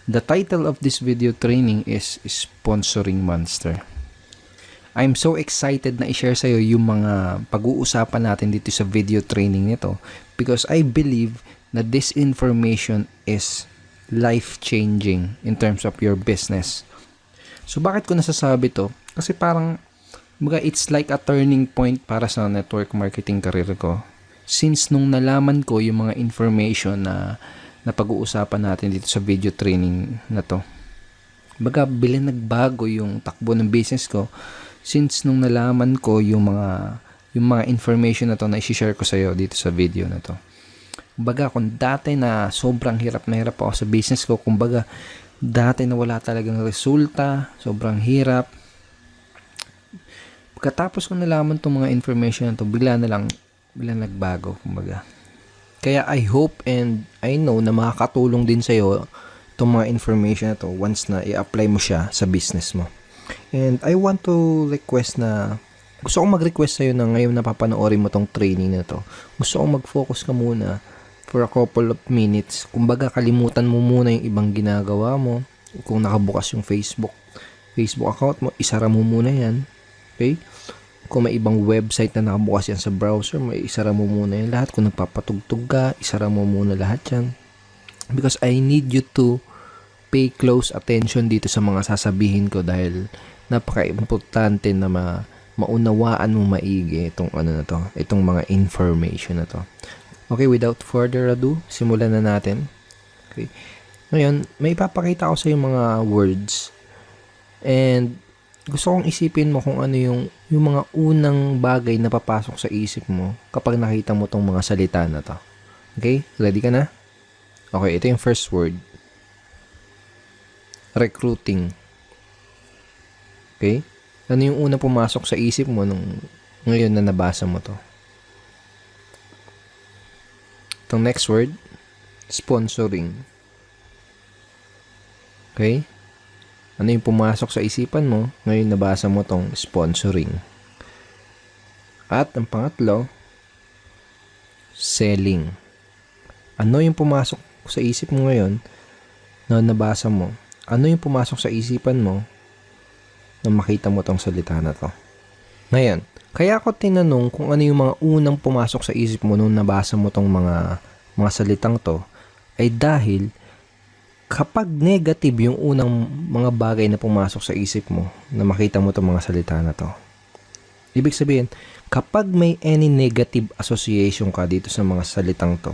The title of this video training is Sponsoring Monster. I'm so excited na i-share sa iyo yung mga pag-uusapan natin dito sa video training nito because I believe na this information is life-changing in terms of your business. So bakit ko nasasabi to? Kasi parang it's like a turning point para sa network marketing career ko. Since nung nalaman ko yung mga information na pag-uusapan natin dito sa video training na to. Bilang nagbago yung takbo ng business ko since nung nalaman ko yung mga information na to na i-share ko sa iyo dito sa video na to. Kung dati na sobrang hirap na hirap ako sa business ko, dati na wala talagang resulta, sobrang hirap. Pagkatapos ko nalaman tong mga information na to, biglang nagbago, Kaya I hope and I know na makakatulong din sa iyo itong mga information na to once na i-apply mo siya sa business mo. And I want to request na gusto kong mag-request sa iyo na ngayon napapanoorin mo tong training na to. Gusto kong mag-focus ka muna for a couple of minutes. Kalimutan mo muna yung ibang ginagawa mo. Kung nakabukas yung Facebook account mo, isara mo muna yan. Okay? Kung may ibang website na nakabukas yan sa browser, isara mo muna yan lahat. Kung nagpapatugtog ka, isara mo muna lahat yan. Because I need you to pay close attention dito sa mga sasabihin ko dahil napaka-importante na maunawaan mo maigi itong itong mga information na to. Okay, without further ado, simulan na natin. Okay. Ngayon, may ipapakita ko sa yung mga words and gusto kong isipin mo kung ano yung mga unang bagay na papasok sa isip mo kapag nakita mo tong mga salita na to. Okay? Ready ka na? Okay, ito yung first word. Recruiting. Okay? Ano yung unang pumasok sa isip mo nung ngayon na nabasa mo to? Itong next word, sponsoring. Okay? Ano yung pumasok sa isipan mo ngayon nabasa mo tong sponsoring? At ang pangatlo, selling. Ano yung pumasok sa isip mo ngayon na nabasa mo? Ano yung pumasok sa isipan mo na makita mo tong salita na to? Ngayon, kaya ako tinanong kung ano yung mga unang pumasok sa isip mo nung nabasa mo tong mga salitang to ay dahil kapag negative yung unang mga bagay na pumasok sa isip mo na makita mo itong mga salita na to, ibig sabihin, kapag may any negative association ka dito sa mga salitang to,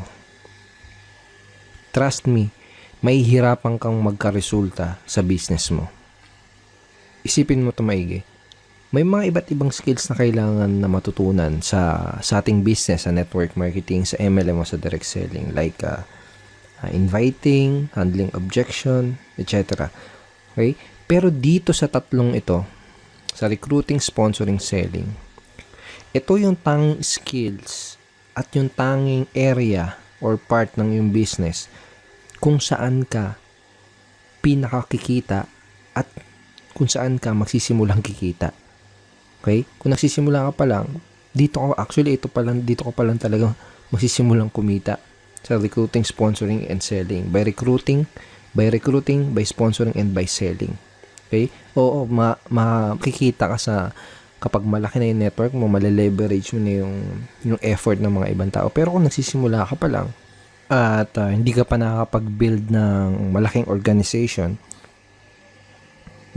trust me, may hirapan kang magkaresulta sa business mo. Isipin mo ito maigi. May mga iba't ibang skills na kailangan na matutunan sa ating business, sa network marketing, sa MLM o sa direct selling, like inviting, handling objection, etc. Okay? Pero dito sa tatlong ito, sa recruiting, sponsoring, selling, ito yung tanging skills at yung tanging area or part ng yung business kung saan ka pinakakikita at kung saan ka magsisimulang kikita. Okay? Kung nagsisimula ka pa lang, dito ka pa lang talaga magsisimulang kumita sa recruiting, sponsoring, and selling. By recruiting, by sponsoring, and by selling. Okay? Oo, makikita ka sa kapag malaki na yung network mo, maleleverage mo na yung effort ng mga ibang tao. Pero kung nagsisimula ka pa lang at hindi ka pa nakakapag-build ng malaking organization,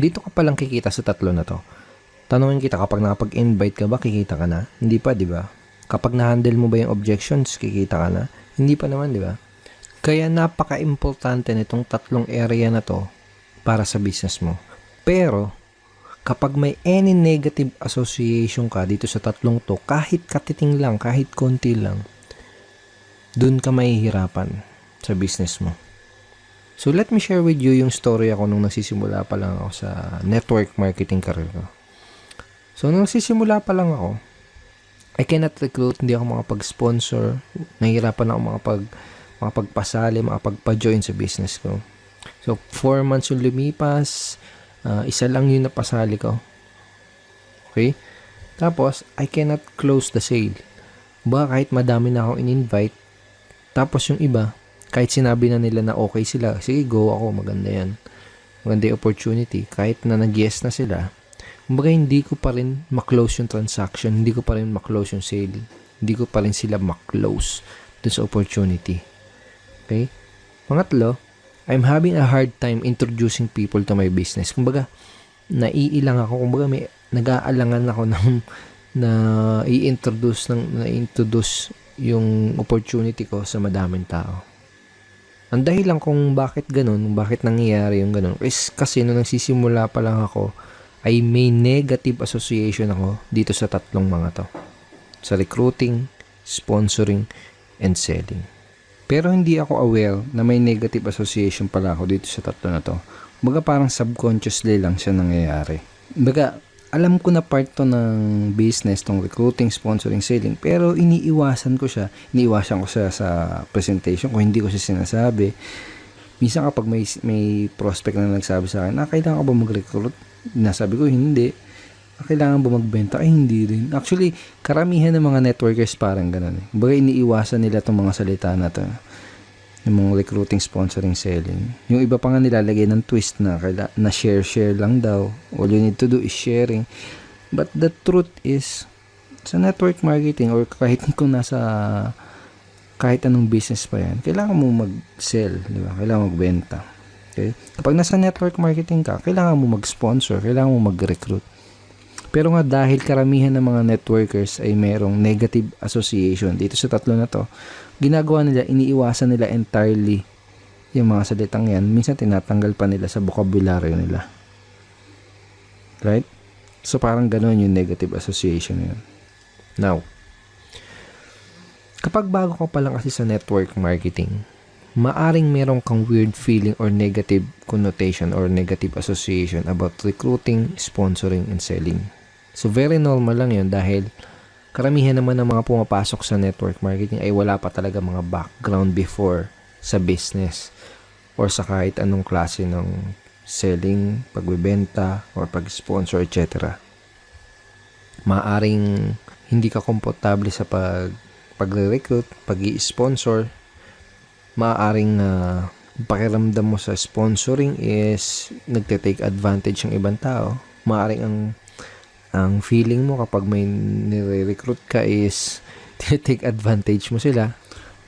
dito ka pa lang kikita sa tatlo na to. Tanungin kita, kapag nakapag-invite ka ba, kikita ka na? Hindi pa, di ba? Kapag na-handle mo ba yung objections, kikita ka na? Hindi pa naman, di ba? Kaya napaka-importante nitong tatlong area na to para sa business mo. Pero, kapag may any negative association ka dito sa tatlong to, kahit katiting lang, kahit konti lang, dun ka mahihirapan sa business mo. So, let me share with you yung story ako nung nagsisimula pa lang ako sa network marketing career ko. So, nung nagsisimula pa lang ako, I cannot recruit, hindi ako makapag-sponsor, nahihirapan ako makapagpasali, makapagpa-join sa business ko. So, 4 months yung lumipas, isa lang yung napasali ko. Okay? Tapos, I cannot close the sale. Kahit madami na akong in-invite, tapos yung iba, Kahit sinabi na nila na okay sila, sige go ako, maganda yan. Maganda yung opportunity. Kahit na nag-yes na sila, kumbaga hindi ko pa rin maklose yung transaction, hindi ko pa rin maklose yung sale, hindi ko pa rin sila maklose dun sa opportunity. Okay? Pangatlo, I'm having a hard time introducing people to my business. Kumbaga, naiilang ako, kumbaga may nag-aalangan ako na i-introduce yung opportunity ko sa madaming tao. Ang dahilan kung bakit ganun, bakit nangyayari yung ganun, is kasi nung nagsisimula pa lang ako, ay may negative association ako dito sa tatlong mga to. Sa recruiting, sponsoring, and selling. Pero hindi ako aware na may negative association pala ako dito sa tatlo na to. Baga parang subconsciously lang siya nangyayari. Baga, alam ko na part to ng business, tong recruiting, sponsoring, selling, pero iniiwasan ko siya sa presentation kung hindi ko siya sinasabi. Minsan kapag may prospect na nagsabi sa akin, kailangan ko ba mag-recruit? Nasabi ko, hindi. Kailangan ba magbenta? Ay, hindi rin. Actually, karamihan ng mga networkers parang ganun. Baga iniiwasan nila itong mga salita na to. Yung mga recruiting, sponsoring, selling. Yung iba pa nga nilalagay ng twist na share lang daw. All you need to do is sharing. But the truth is, sa network marketing or kahit anong business pa yan, kailangan mo mag-sell, di ba? Kailangan mo magbenta. Okay? Kapag nasa network marketing ka, kailangan mo mag-sponsor, kailangan mo mag-recruit. Pero nga dahil karamihan ng mga networkers ay mayroong negative association dito sa tatlo na to, ginagawa nila, iniiwasan nila entirely yung mga salitang yan. Minsan tinatanggal pa nila sa vocabulary nila. Right? So parang ganoon yung negative association yun. Now, kapag bago ka pa lang kasi sa network marketing, maaring meron kang weird feeling or negative connotation or negative association about recruiting, sponsoring, and selling. So very normal lang yun dahil karamihan naman ng mga pumapasok sa network marketing ay wala pa talaga mga background before sa business or sa kahit anong klase ng selling, pagbebenta, or pag-sponsor, etc. Maaring hindi ka komportable sa pagre-recruit, pag-i-sponsor. Maaring pakiramdam mo sa sponsoring is nagte-take advantage ng ibang tao. Maaring ang feeling mo kapag may nire-recruit ka is take advantage mo sila.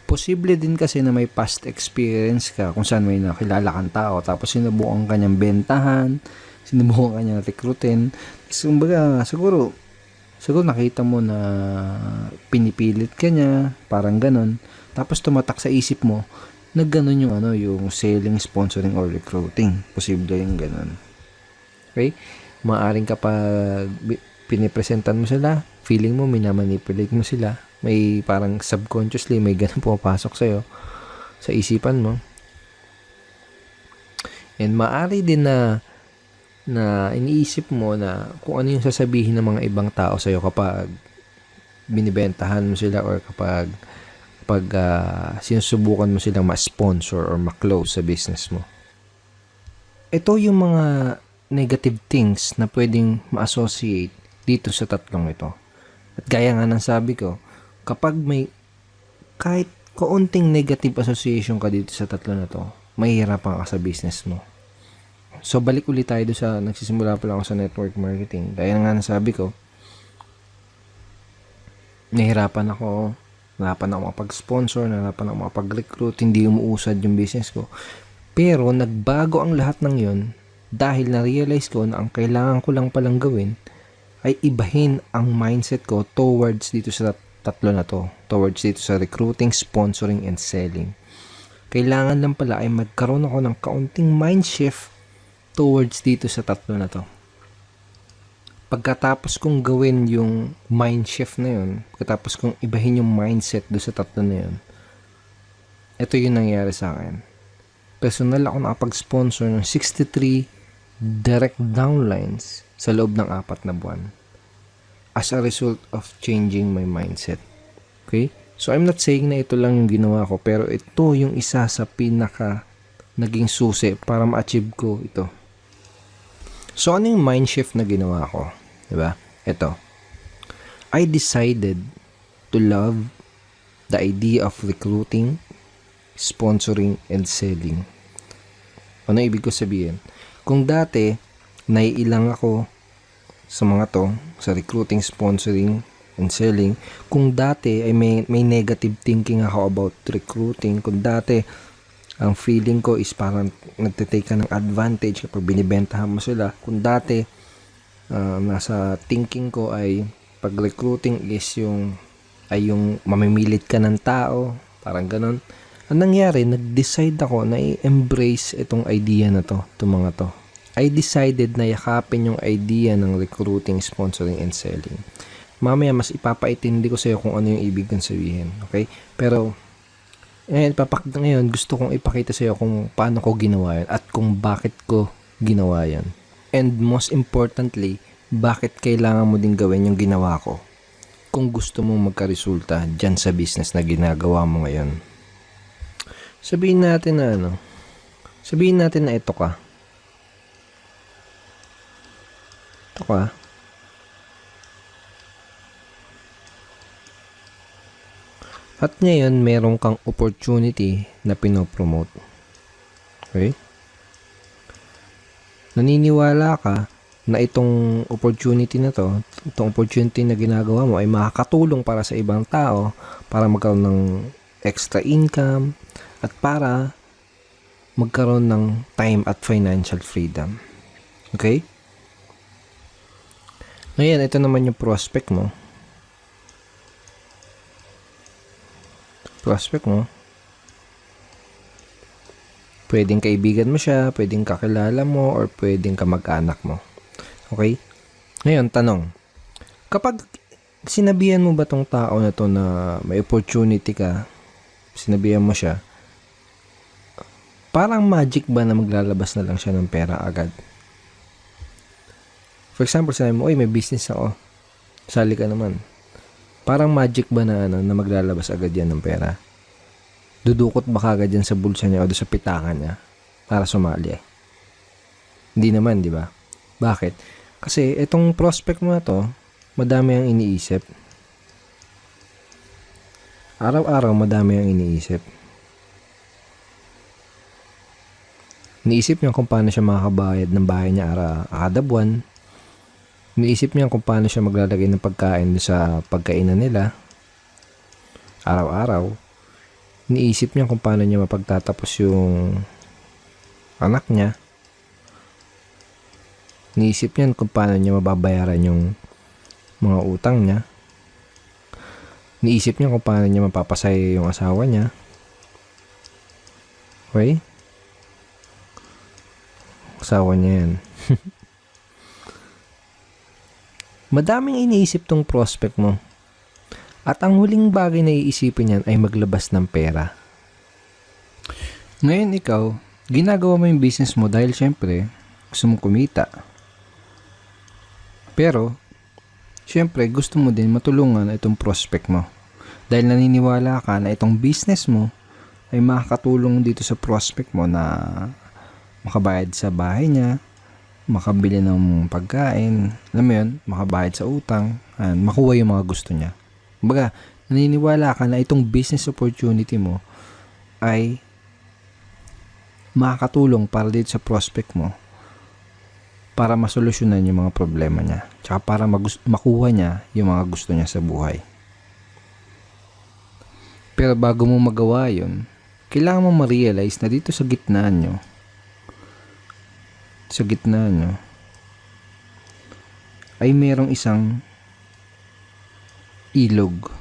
Posible din kasi na may past experience ka kung saan may nakilala kang tao tapos sinubukan kanyang bentahan, sinubukan kanyang recruitin. Kumbaga, siguro nakita mo na pinipilit ka niya, parang ganon. Tapos tumatak sa isip mo na ganon yung selling, sponsoring, or recruiting. Posible yung ganon. Okay? Maaring kapag pinipresentan mo sila, feeling mo minamanipulate mo sila, may parang subconsciously may ganun pumapasok sa'yo sa isipan mo. And maaari din na iniisip mo na kung ano yung sasabihin ng mga ibang tao sa'yo kapag binibentahan mo sila or kapag sinusubukan mo silang ma-sponsor or ma-close sa business mo. Ito yung mga negative things na pwedeng ma-associate dito sa tatlong ito. At gaya nga ng sabi ko, kapag may kahit kaunting negative association ka dito sa tatlo na to, mahihirapan ka sa business mo. So, balik ulit tayo doon sa nagsisimula pa lang ako sa network marketing. Gaya nga ng sabi ko, nahirapan ako makapag-sponsor, nahirapan ako makapag-recruit, hindi umuusad yung business ko. Pero, nagbago ang lahat ng yun dahil na-realize ko na ang kailangan ko lang palang gawin ay ibahin ang mindset ko towards dito sa tatlo na to. Towards dito sa recruiting, sponsoring, and selling. Kailangan lang pala ay magkaroon ako ng kaunting mind shift towards dito sa tatlo na to. Pagkatapos kong gawin yung mind shift na yun, pagkatapos kong ibahin yung mindset do sa tatlo na yun, ito yung nangyari sa akin. Personal ako nakapag-sponsor ng 63 direct downlines sa loob ng 4 na buwan as a result of changing my mindset. Okay? So, I'm not saying na ito lang yung ginawa ko, pero ito yung isa sa pinaka naging susi para ma-achieve ko ito. So, ano yung mind shift na ginawa ko? Diba? Ito. I decided to love the idea of recruiting, sponsoring, and selling. Ano ibig ko sabihin? Kung dati, naiilang ako sa mga to, sa recruiting, sponsoring, and selling, kung dati ay may negative thinking ako about recruiting, kung dati ang feeling ko is parang nagtitake ka ng advantage kapag binibentahan mo sila, kung dati nasa thinking ko ay pag recruiting is yung mamimilit ka ng tao, parang ganon. Ang nangyari, nag-decide ako na i-embrace itong idea na to, itong mga to. I decided na yakapin yung idea ng recruiting, sponsoring, and selling. Mamaya mas ipapaintindi ko sa iyo kung ano yung ibig kong sabihin. Okay? Pero ngayon gusto kong ipakita sa iyo kung paano ko ginawa yan at kung bakit ko ginawa yan. And most importantly, bakit kailangan mo din gawin yung ginawa ko kung gusto mong magka-resulta dyan sa business na ginagawa mo ngayon. Sabihin natin na ito ka. At ngayon, meron kang opportunity na pinopromote. Okay? Naniniwala ka na itong opportunity na to, itong opportunity na ginagawa mo ay makakatulong para sa ibang tao, para magkaroon ng extra income, at para magkaroon ng time at financial freedom. Okay? Ngayon, ito naman yung prospect mo. Pwedeng kaibigan mo siya, pwedeng kakilala mo, or pwedeng kamag-anak mo. Okay? Ngayon, tanong. Kapag sinabihan mo ba tong tao na to na may opportunity ka, sinabihan mo siya, parang magic ba na maglalabas na lang siya ng pera agad? For example, sinabi mo, oy, may business ako. Sali ka naman. Parang magic ba na maglalabas agad yan ng pera? Dudukot ba kagad yan sa bulsa niya o sa pitakan niya para sumali? Hindi naman, di ba? Bakit? Kasi itong prospect mo na to, madami ang iniisip. Araw-araw madami ang iniisip. Iniisip niya kung paano siya makakabayad ng bahay niya kada buwan. Iniisip niya kung paano siya maglalagay ng pagkain sa pagkainan nila araw-araw. Iniisip niya kung paano niya mapagtatapos yung anak niya. Iniisip niya kung paano niya mababayaran yung mga utang niya. Iniisip niya kung paano niya mapapasaya yung asawa niya. Okay? Asawa niya yan. Madaming iniisip tong prospect mo. At ang huling bagay na iisipin niyan ay maglabas ng pera. Ngayon ikaw, ginagawa mo yung business mo dahil syempre, gusto mong kumita. Pero, syempre, gusto mo din matulungan itong prospect mo. Dahil naniniwala ka na itong business mo ay makakatulong dito sa prospect mo na makabayad sa bahay niya, makabili ng pagkain, alam mo yun, makabayad sa utang, and makuha yung mga gusto niya. Kumbaga, naniniwala ka na itong business opportunity mo ay makakatulong para dito sa prospect mo para masolusyonan yung mga problema niya, tsaka para makuha niya yung mga gusto niya sa buhay. Pero bago mo magawa yun, kailangan mo ma-realize na dito sa gitna nyo ay merong isang ilog.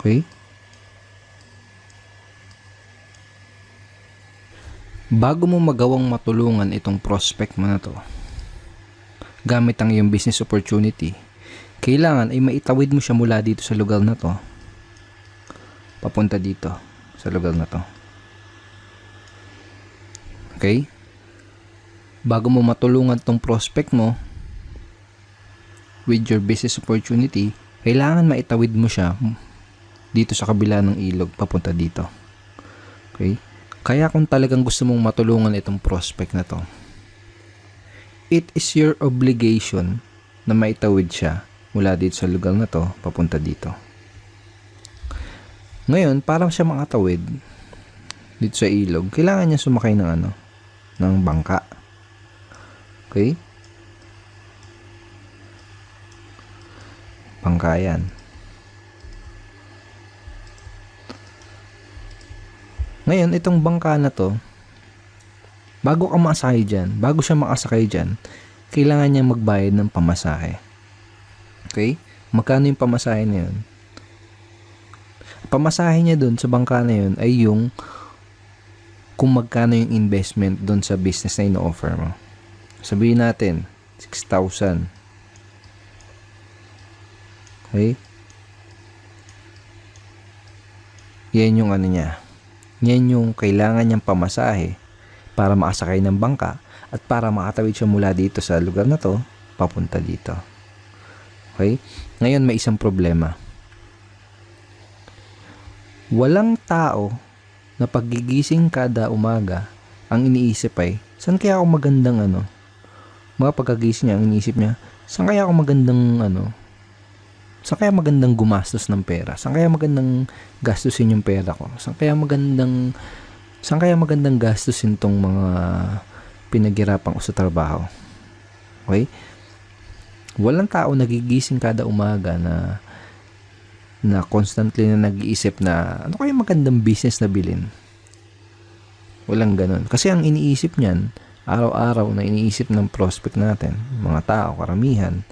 Okay? Bago mo magawang matulungan itong prospect mo na to, gamit ang iyong business opportunity, kailangan ay maitawid mo siya mula dito sa lugar na to, papunta dito sa lugar na to. Okay? Bago mo matulungan tong prospect mo with your business opportunity, kailangan maitawid mo siya dito sa kabila ng ilog papunta dito. Okay? Kaya kung talagang gusto mong matulungan itong prospect na to, it is your obligation na maitawid siya mula dito sa lugar na to papunta dito. Ngayon, para siya makatawid dito sa ilog, kailangan niya sumakay ng ng bangka. Okay? Bangka yan. Ngayon, itong bangka na to, bago siya makasakay dyan, kailangan niya magbayad ng pamasahe. Okay? Magkano yung pamasahe na yun? Pamasahe niya dun sa bangka na yun ay yung kung magkano yung investment dun sa business na ino-offer mo. Sabihin natin, 6,000. Okay? Yan yung niya. Yan yung kailangan niyang pamasahe para makasakay ng bangka at para makatawid siya mula dito sa lugar na to, papunta dito. Okay? Ngayon may isang problema. Walang tao na paggigising kada umaga ang iniisip ay, saan kaya ako magandang mga pagkagising niya, ang iniisip niya, saan kaya magandang gumastos ng pera? Saan kaya magandang gastusin yung pera ko? Saan kaya magandang gastusin tong mga pinaghirapan ko sa trabaho? Okay? Walang tao nagigising kada umaga na constantly na nag-iisip na ano kaya magandang business na bilhin. Walang ganun. Kasi ang iniisip niyan, araw-araw na iniisip ng prospect natin, mga tao, karamihan,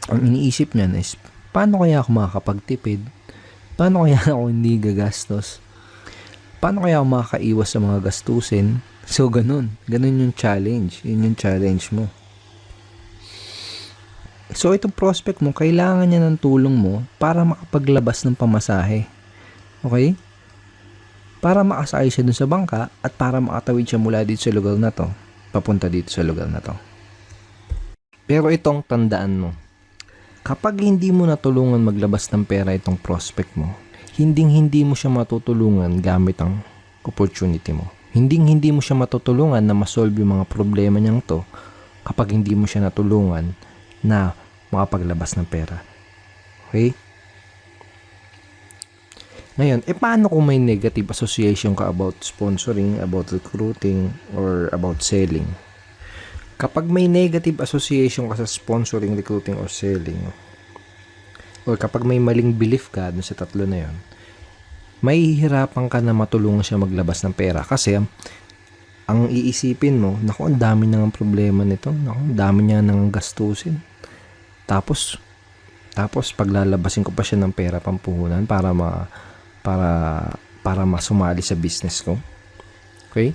ang iniisip niyan is, paano kaya ako makakapagtipid? Paano kaya ako hindi gagastos? Paano kaya ako makakaiwas sa mga gastusin? So, ganun. Ganun yung challenge. Yun yung challenge mo. So, itong prospect mo, kailangan niya ng tulong mo para makapaglabas ng pamasahe. Okay? Para makasakay siya dun sa bangka at para makatawid siya mula dito sa lugar na to, papunta dito sa lugar na to. Pero itong tandaan mo, kapag hindi mo natulungan maglabas ng pera itong prospect mo, hindi mo siya matutulungan gamit ang opportunity mo. Hindi mo siya matutulungan na masolve yung mga problema niyang to kapag hindi mo siya natulungan na makapaglabas ng pera. Okay? Ngayon, paano kung may negative association ka about sponsoring, about recruiting, or about selling? Kapag may negative association ka sa sponsoring, recruiting, or selling, or kapag may maling belief ka dun sa tatlo na yun, mahihirapan ka na matulungan siya maglabas ng pera. Kasi, ang iisipin mo, naku, ang dami nang problema nito. Naku, ang dami niya nang gastusin. Tapos paglalabasin ko pa siya ng pera pampuhunan para masumali sa business ko. Okay?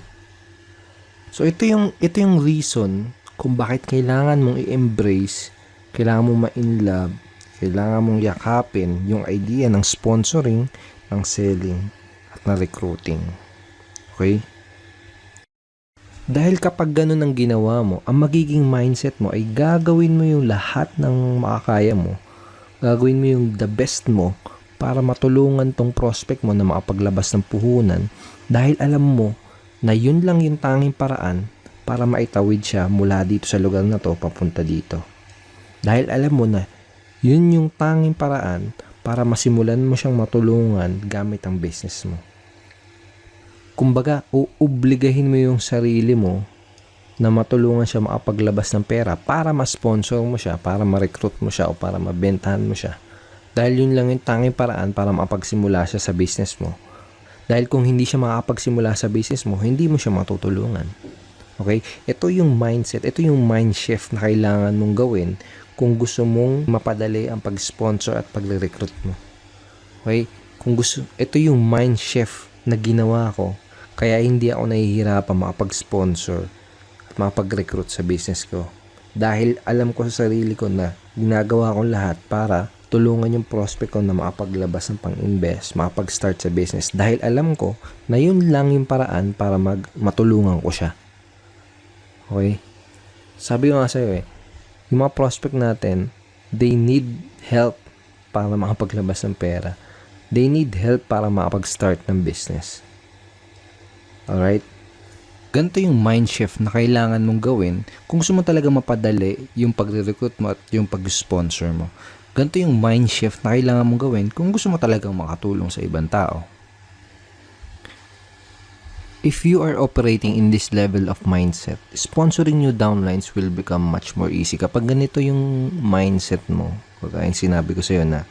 So ito yung reason kung bakit kailangan mong i-embrace, kailangan mong ma-inlove, kailangan mong yakapin yung idea ng sponsoring, ng selling, at ng recruiting. Okay? Dahil kapag ganun ang ginawa mo, ang magiging mindset mo ay gagawin mo yung lahat ng makakaya mo. Gagawin mo yung the best mo para matulungan tong prospect mo na makapaglabas ng puhunan dahil alam mo na yun lang yung tanging paraan para maitawid siya mula dito sa lugar na to papunta dito. Dahil alam mo na yun yung tanging paraan para masimulan mo siyang matulungan gamit ang business mo. Kumbaga, uobligahin mo yung sarili mo na matulungan siya makapaglabas ng pera para ma-sponsor mo siya, para ma-recruit mo siya o para mabentahan mo siya. Dahil yun lang yung tanging paraan para makapagsimula siya sa business mo. Dahil kung hindi siya makapagsimula sa business mo, hindi mo siya matutulungan. Okay? Ito yung mindset, ito yung mind shift na kailangan mong gawin kung gusto mong mapadali ang pag-sponsor at pag-recruit mo. Okay? Ito yung mind shift na ginawa ko. Kaya hindi ako nahihirapan makapag-sponsor at makapag-recruit sa business ko. Dahil alam ko sa sarili ko na ginagawa ko lahat para tulungan yung prospect ko na makapaglabas ng pang-invest, makapag-start sa business. Dahil alam ko na yun lang yung paraan para matulungan ko siya. Okay? Sabi ko nga sa'yo yung mga prospect natin, they need help para makapaglabas ng pera. They need help para makapag-start ng business. Alright? Ganito yung mind shift na kailangan mong gawin kung gusto mo talaga mapadali yung pagre-recruit mo at yung pag-sponsor mo. Ganito yung mind shift na kailangan mong gawin kung gusto mo talagang makatulong sa ibang tao. If you are operating in this level of mindset, sponsoring new downlines will become much more easy. Kapag ganito yung mindset mo, kaya sinabi ko sa'yo na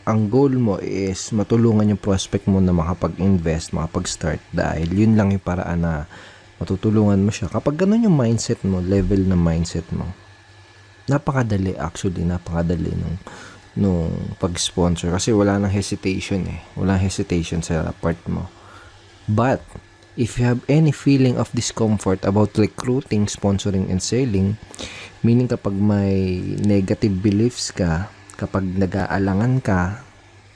ang goal mo is matulungan yung prospect mo na makapag-invest, makapag-start, dahil yun lang yung paraan na matutulungan mo siya. Kapag ganun yung mindset mo, level na mindset mo, napakadali nung pag-sponsor kasi wala nang hesitation Walang hesitation sa part mo. But, if you have any feeling of discomfort about recruiting, sponsoring, and selling, meaning kapag may negative beliefs ka, kapag nag-aalangan ka,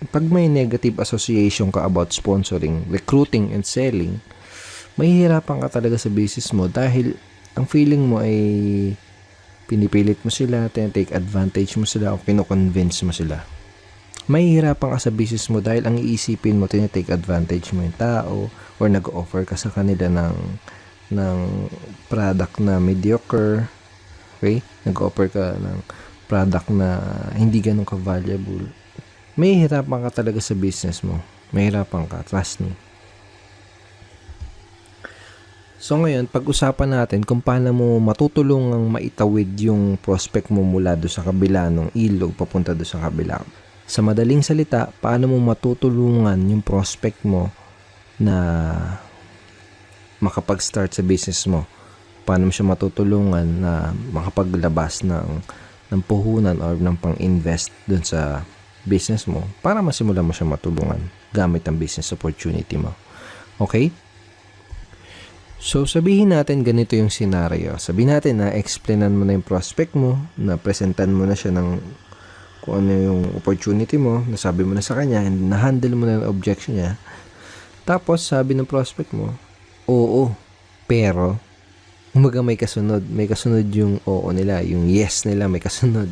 pag may negative association ka about sponsoring, recruiting, and selling, mahihirapan ka talaga sa business mo dahil ang feeling mo ay pinipilit mo sila, take advantage mo sila, o kino-convince mo sila. Mahihirapan ka sa business mo dahil ang iisipin mo, take advantage mo yung tao or nag-offer ka sa kanila ng product na mediocre. Okay? Nag-offer ka ng product na hindi ganun ka-valuable. Mahihirapan ka talaga sa business mo. Mahihirapan ka. Trust me. So ngayon, pag-usapan natin kung paano mo matutulungang maitawid yung prospect mo mula do sa kabila ng ilog papunta do sa kabila. Sa madaling salita, paano mo matutulungan yung prospect mo na makapag-start sa business mo? Paano mo siya matutulungan na makapaglabas ng puhunan or ng pang-invest dun sa business mo para masimulan mo siya matulungan gamit ang business opportunity mo? Okay? So, sabihin natin ganito yung scenario. Sabihin natin na explainan mo na yung prospect mo, na presentan mo na siya ng kung ano yung opportunity mo, nasabi mo na sa kanya, and na-handle mo na yung objection niya. Tapos, sabi ng prospect mo, oo, pero, umaga may kasunod. May kasunod yung oo nila, yung yes nila, may kasunod.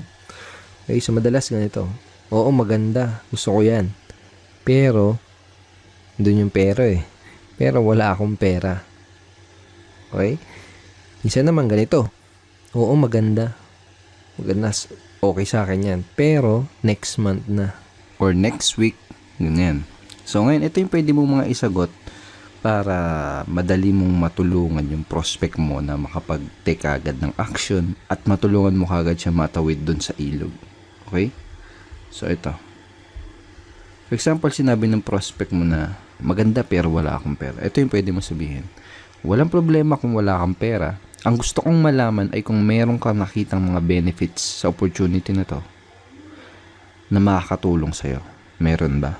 Okay, so madalas ganito. Oo, maganda, gusto ko yan. Pero, doon yung pero Pero wala akong pera. Okay? Isa naman ganito. Oo, maganda. Maganda, okay sa akin yan. Pero, next month na. Or next week. Ganyan. So, ngayon, ito yung pwede mo mga isagot para madali mong matulungan yung prospect mo na makapag-take agad ng action at matulungan mo kagad siya matawid dun sa ilog. Okay? So, ito. For example, sinabi ng prospect mo na maganda pero wala akong pera. Ito yung pwede mo sabihin. Walang problema kung wala kang pera. Ang gusto kong malaman ay kung meron kang nakitang mga benefits sa opportunity na to na makakatulong sa'yo. Meron ba?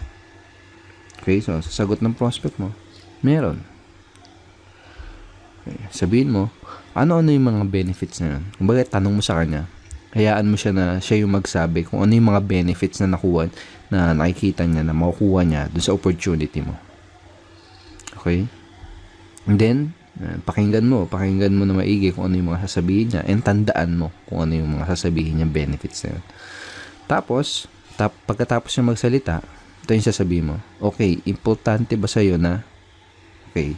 Okay, so sasagot ng prospect mo, meron. Okay, sabihin mo, ano-ano yung mga benefits na yun? Kumbaga, tanong mo sa kanya, hayaan mo siya na siya yung magsabi kung ano yung mga benefits na nakuha, na nakikita niya, na makukuha niya doon sa opportunity mo. Okay? And then, pakinggan mo na maigi kung ano yung mga sasabihin niya, and tandaan mo kung ano yung mga sasabihin niya benefits na yun. Tapos, pagkatapos niya magsalita, ito yung sasabihin mo, okay, importante ba sa'yo na, okay,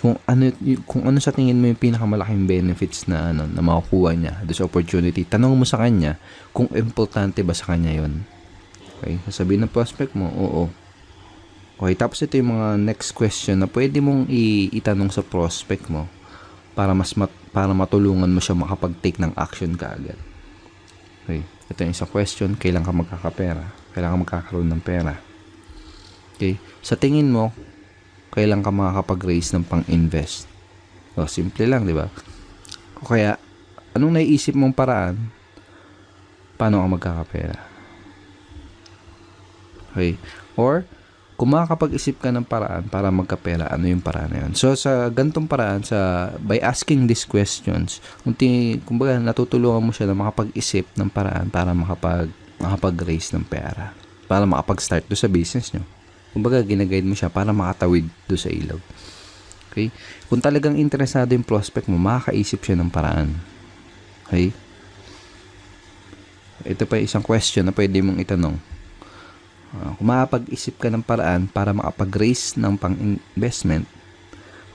kung ano sa tingin mo yung pinakamalaking benefits na makukuha niya doon sa opportunity, tanong mo sa kanya kung importante ba sa kanya yon. Okay, sasabihin ng prospect mo, oo. Okay, tapos ito yung mga next question na pwede mong itanong sa prospect mo para para matulungan mo siya makapag-take ng action kaagad. Okay, ito yung isang question, kailan ka magkakapera? Kailan ka magkakaroon ng pera? Okay, sa tingin mo, kailan ka makakapag-raise ng pang-invest? O, simple lang, di ba? O kaya, anong naiisip mong paraan paano ka magkakapera? Okay, or kung makakapag-isip ka ng paraan para magkapera, ano yung paraan na yun? So, sa gantong paraan, by asking these questions, kumbaga, natutulungan mo siya na makapag-isip ng paraan para makapag-raise ng pera. Para makapag-start do sa business nyo. Kumbaga, ginaguide mo siya para makatawid do sa ilog. Okay? Kung talagang interesado yung prospect mo, makakaisip siya ng paraan. Okay? Ito pa isang question na pwede mong itanong. Kung makapag-isip ka ng paraan para makapag-raise ng pang-investment,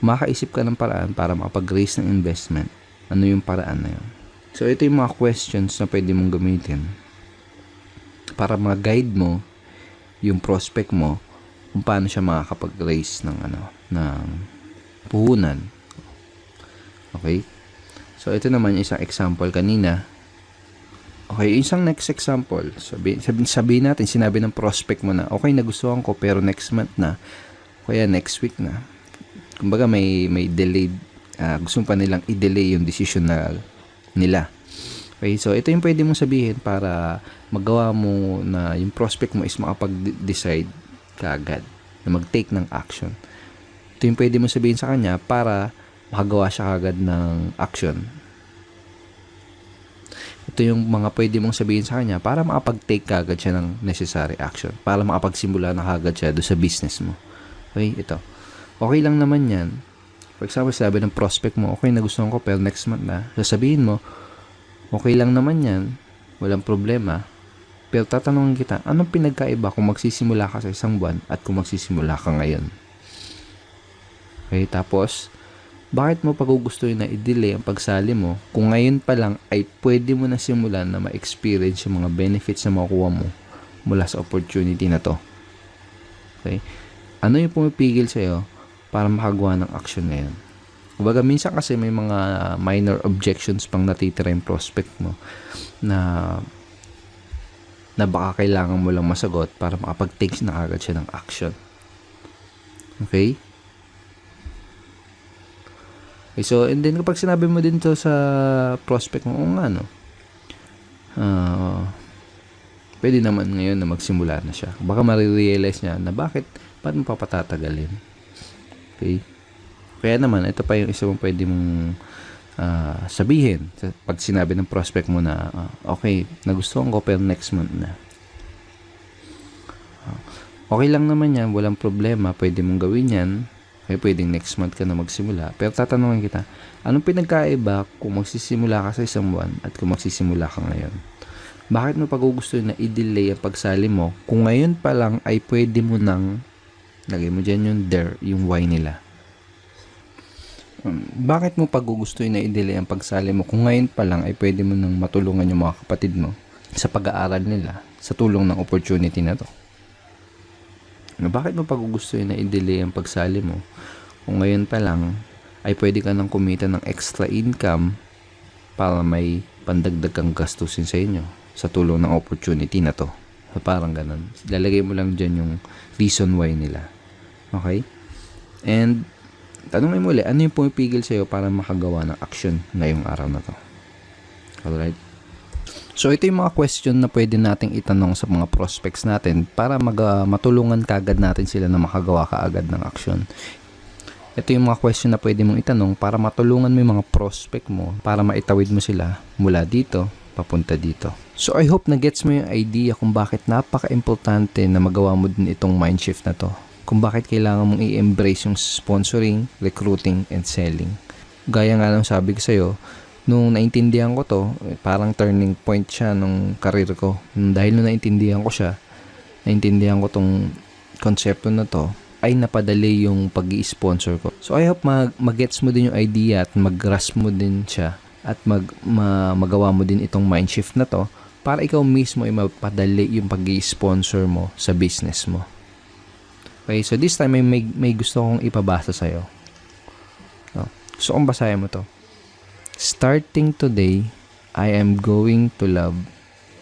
makakaisip ka ng paraan para makapag-raise ng investment, ano yung paraan na yun? So, ito yung mga questions na pwede mong gamitin para ma-guide mo yung prospect mo kung paano siya makakapag-raise ng ng puhunan. Okay? So, ito naman yung isang example kanina. Okay, isang next example. Sabihin natin, sinabi ng prospect mo na, okay, nagustuhan ko, pero next month na, kaya next week na. Kumbaga, may delayed, gusto pa nilang i-delay yung decision nila. Okay, so ito yung pwede mong sabihin para magawa mo na yung prospect mo is makapag-decide kaagad, na mag-take ng action. Ito yung pwede mong sabihin sa kanya para makagawa siya kaagad ng action. Ito yung mga pwede mong sabihin sa kanya para makapag-take kaagad siya ng necessary action. Para makapagsimula na kaagad siya doon sa business mo. Okay, ito. Okay lang naman yan. For example, sabi ng prospect mo, okay, nagustuhan ko pero next month na. Sasabihin mo, okay lang naman yan. Walang problema. Pero tatanungin kita, anong pinagkaiba kung magsisimula ka sa isang buwan at kung magsisimula ka ngayon? Okay, tapos, bakit mo pagugustuhin na i-delay ang pagsali mo kung ngayon pa lang ay pwede mo na simulan na ma-experience yung mga benefits na makukuha mo mula sa opportunity na to? Okay? Ano yung pumipigil sa'yo para makagawa ng action na yun? Kumbaga, minsan kasi may mga minor objections pang natitira yung prospect mo na baka kailangan mo lang masagot para makapag-take na agad siya ng action. Okay? Okay, so, and then kapag sinabi mo din to sa prospect mo, pwede naman ngayon na magsimula na siya. Baka marirealize niya na bakit mo papatatagalin. Okay? Kaya naman, ito pa yung isa mong pwede mong sabihin pag sinabi ng prospect mo na, okay, nagustuhan ko pero next month na. Okay lang naman yan, walang problema, pwede mong gawin yan. Okay, pwedeng next month ka na magsimula. Pero tatanungin kita, anong pinagkaiba kung magsisimula ka sa isang buwan at kung magsisimula ka ngayon? Bakit mo pagugustuhin na i-delay ang pagsali mo kung ngayon pa lang ay pwede mo nang, lagay mo dyan yung there, yung why nila. Bakit mo pagugustuhin na i-delay ang pagsali mo kung ngayon pa lang ay pwede mo nang matulungan yung mga kapatid mo sa pag-aaral nila sa tulong ng opportunity na to? Bakit mo pagugustuhin na i-delay ang pagsali mo kung ngayon pa lang ay pwede ka nang kumita ng extra income para may pandagdag kang gastusin sa inyo sa tulong ng opportunity na to? So, parang ganun. Lalagay mo lang dyan yung reason why nila. Okay? And tanongin mo ulit, ano yung pumipigil sa'yo para makagawa ng action ngayong araw na to? Alright? So, ito yung mga question na pwede nating itanong sa mga prospects natin para matulungan kaagad natin sila na makagawa kaagad ng action. Ito yung mga question na pwede mong itanong para matulungan mo yung mga prospect mo para maitawid mo sila mula dito papunta dito. So, I hope na gets mo yung idea kung bakit napaka-importante na magawa mo din itong mind shift na to. Kung bakit kailangan mong i-embrace yung sponsoring, recruiting, and selling. Gaya nga lang sabi ko sa'yo, nung naintindihan ko to, parang turning point siya nung career ko. Dahil nung naintindihan ko siya, naintindihan ko tong konsepto na to, ay napadali yung pag-i-sponsor ko. So I hope mag-gets mo din yung idea at mag-grasp mo din siya at magawa mo din itong mind shift na to para ikaw mismo ay mapadali yung pag-i-sponsor mo sa business mo. Okay, so this time may gusto kong ipabasa sa'yo. So kung basahin mo to. Starting today, I am going to love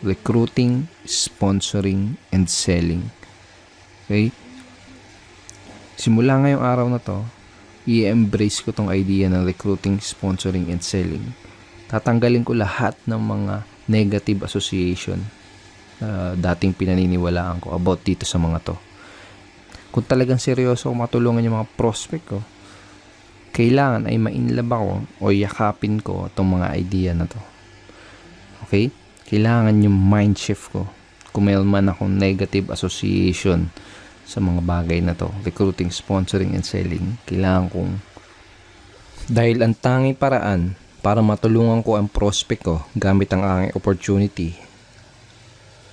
recruiting, sponsoring, and selling. Okay? Simula ngayong araw na to, i-embrace ko tong idea ng recruiting, sponsoring, and selling. Tatanggalin ko lahat ng mga negative association na dating pinaniniwalaan ko about dito sa mga to. Kung talagang seryoso ako matulungan yung mga prospect ko, kailangan ay ma-inlove ako o yakapin ko itong mga idea na to. Okay? Kailangan yung mind shift ko. Kung mayroon man akong negative association sa mga bagay na to, recruiting, sponsoring, and selling, kailangan kong, dahil ang tanging paraan para matulungan ko ang prospect ko gamit ang aking opportunity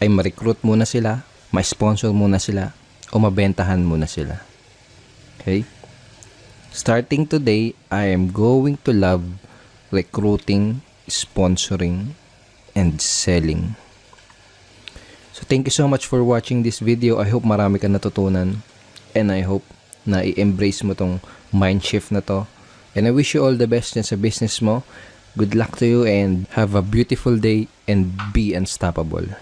ay ma-recruit muna sila, ma-sponsor muna sila, o mabentahan muna sila. Okay? Starting today, I am going to love recruiting, sponsoring, and selling. So thank you so much for watching this video. I hope marami ka natutunan, and I hope na i-embrace mo tong mind shift na to. And I wish you all the best sa business mo. Good luck to you and have a beautiful day and be unstoppable.